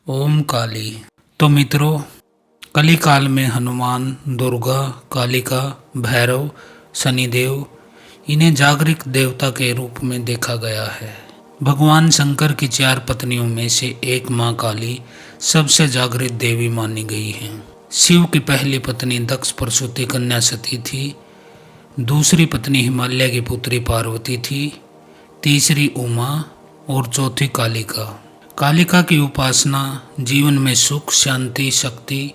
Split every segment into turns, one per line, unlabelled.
ओम काली। तो मित्रों, कली काल में हनुमान, दुर्गा, कालिका, भैरव, शनिदेव, इन्हें जागृत देवता के रूप में देखा गया है। भगवान शंकर की 4 पत्नियों में से एक मां काली सबसे जागृत देवी मानी गई है। शिव की पहली पत्नी दक्ष प्रसूति कन्या सती थी। दूसरी पत्नी हिमालय की पुत्री पार्वती थी। तीसरी उमा और चौथी कालिका। कालिका की उपासना जीवन में सुख, शांति, शक्ति,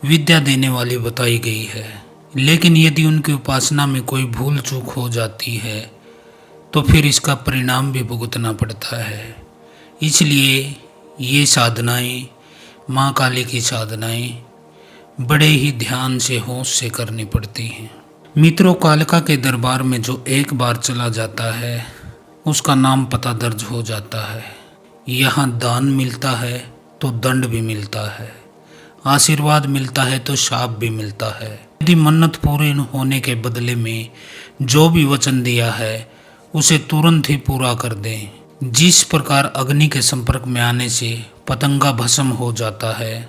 विद्या देने वाली बताई गई है। लेकिन यदि उनकी उपासना में कोई भूल चूक हो जाती है तो फिर इसका परिणाम भी भुगतना पड़ता है। इसलिए ये साधनाएं, माँ काली की साधनाएं बड़े ही ध्यान से, होश से करनी पड़ती हैं। मित्रों, कालिका के दरबार में जो एक बार चला जाता है उसका नाम पता दर्ज हो जाता है। यहाँ दान मिलता है तो दंड भी मिलता है, आशीर्वाद मिलता है तो शाप भी मिलता है। यदि मन्नत पूरी होने के बदले में जो भी वचन दिया है उसे तुरंत ही पूरा कर दें। जिस प्रकार अग्नि के संपर्क में आने से पतंगा भस्म हो जाता है,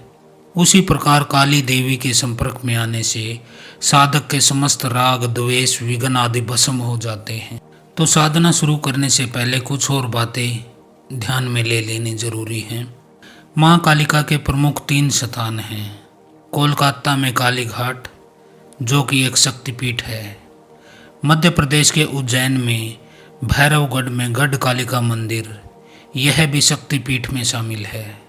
उसी प्रकार काली देवी के संपर्क में आने से साधक के समस्त राग, द्वेष, विघ्न आदि भस्म हो जाते हैं। तो साधना शुरू करने से पहले कुछ और बातें ध्यान में ले लेनी जरूरी है। माँ कालिका के प्रमुख 3 स्थान हैं। कोलकाता में काली घाट, जो कि एक शक्तिपीठ है। मध्य प्रदेश के उज्जैन में भैरवगढ़ में गढ़ कालिका मंदिर, यह भी शक्तिपीठ में शामिल है।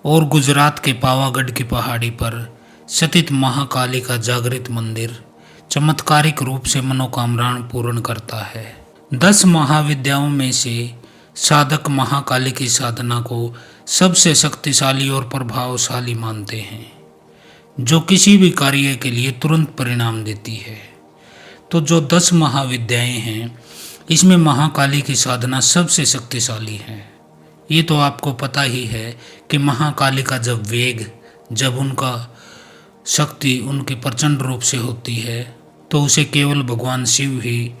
और गुजरात के पावागढ़ की पहाड़ी पर स्थित महाकाली का जागृत मंदिर चमत्कारिक रूप से मनोकामनाएं पूर्ण करता है। 10 महाविद्याओं में से साधक महाकाली की साधना को सबसे शक्तिशाली और प्रभावशाली मानते हैं, जो किसी भी कार्य के लिए तुरंत परिणाम देती है। तो जो 10 महाविद्याएं हैं, इसमें महाकाली की साधना सबसे शक्तिशाली है। ये तो आपको पता ही है कि महाकाली का जब वेग, जब उनका शक्ति उनके प्रचंड रूप से होती है तो उसे केवल भगवान शिव ही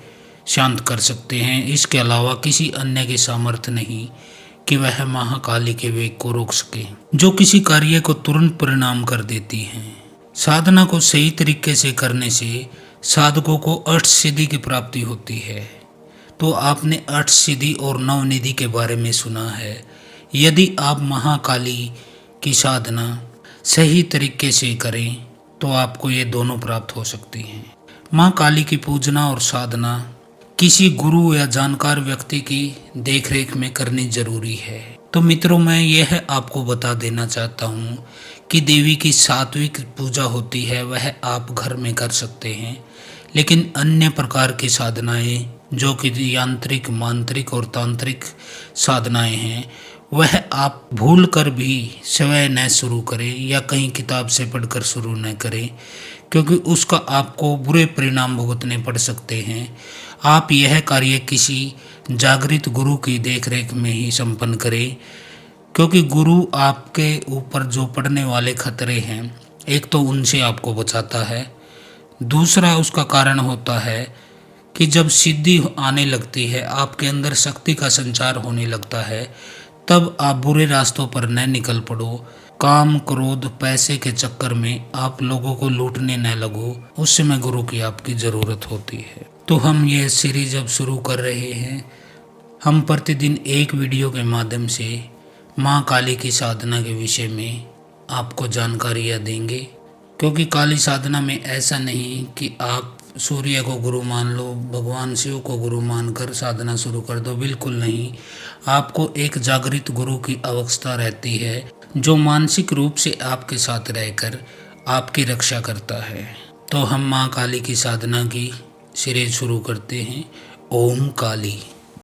शांत कर सकते हैं। इसके अलावा किसी अन्य की सामर्थ्य नहीं कि वह महाकाली के वेग को रोक सके, जो किसी कार्य को तुरंत परिणाम कर देती हैं। साधना को सही तरीके से करने से साधकों को अष्टसिद्धि की प्राप्ति होती है। तो आपने अष्टसिद्धि और नवनिधि के बारे में सुना है। यदि आप महाकाली की साधना सही तरीके से करें तो आपको ये दोनों प्राप्त हो सकती हैं। माँ काली की पूजना और साधना किसी गुरु या जानकार व्यक्ति की देखरेख में करनी जरूरी है। तो मित्रों, मैं यह आपको बता देना चाहता हूँ कि देवी की सात्विक पूजा होती है, वह आप घर में कर सकते हैं। लेकिन अन्य प्रकार की साधनाएं, जो कि यांत्रिक, मांत्रिक और तांत्रिक साधनाएं हैं, वह आप भूल कर भी स्वयं न शुरू करें या कहीं किताब से पढ़कर शुरू न करें, क्योंकि उसका आपको बुरे परिणाम भुगतने पड़ सकते हैं। आप यह कार्य किसी जागृत गुरु की देखरेख में ही संपन्न करें, क्योंकि गुरु आपके ऊपर जो पड़ने वाले खतरे हैं, एक तो उनसे आपको बचाता है, दूसरा उसका कारण होता है कि जब सिद्धि आने लगती है, आपके अंदर शक्ति का संचार होने लगता है, तब आप बुरे रास्तों पर न निकल पड़ो। काम, क्रोध, पैसे के चक्कर में आप लोगों को लूटने न लगो। उस समय गुरु की आपकी ज़रूरत होती है। तो हम ये सीरीज अब शुरू कर रहे हैं। हम प्रतिदिन एक वीडियो के माध्यम से माँ काली की साधना के विषय में आपको जानकारियाँ देंगे। क्योंकि काली साधना में ऐसा नहीं कि आप सूर्य को गुरु मान लो, भगवान शिव को गुरु मानकर साधना शुरू कर दो, बिल्कुल नहीं। आपको एक जागृत गुरु की आवश्यकता रहती है, जो मानसिक रूप से आपके साथ रहकर आपकी रक्षा करता है। तो हम माँ काली की साधना की सीरीज शुरू करते हैं। ओम काली।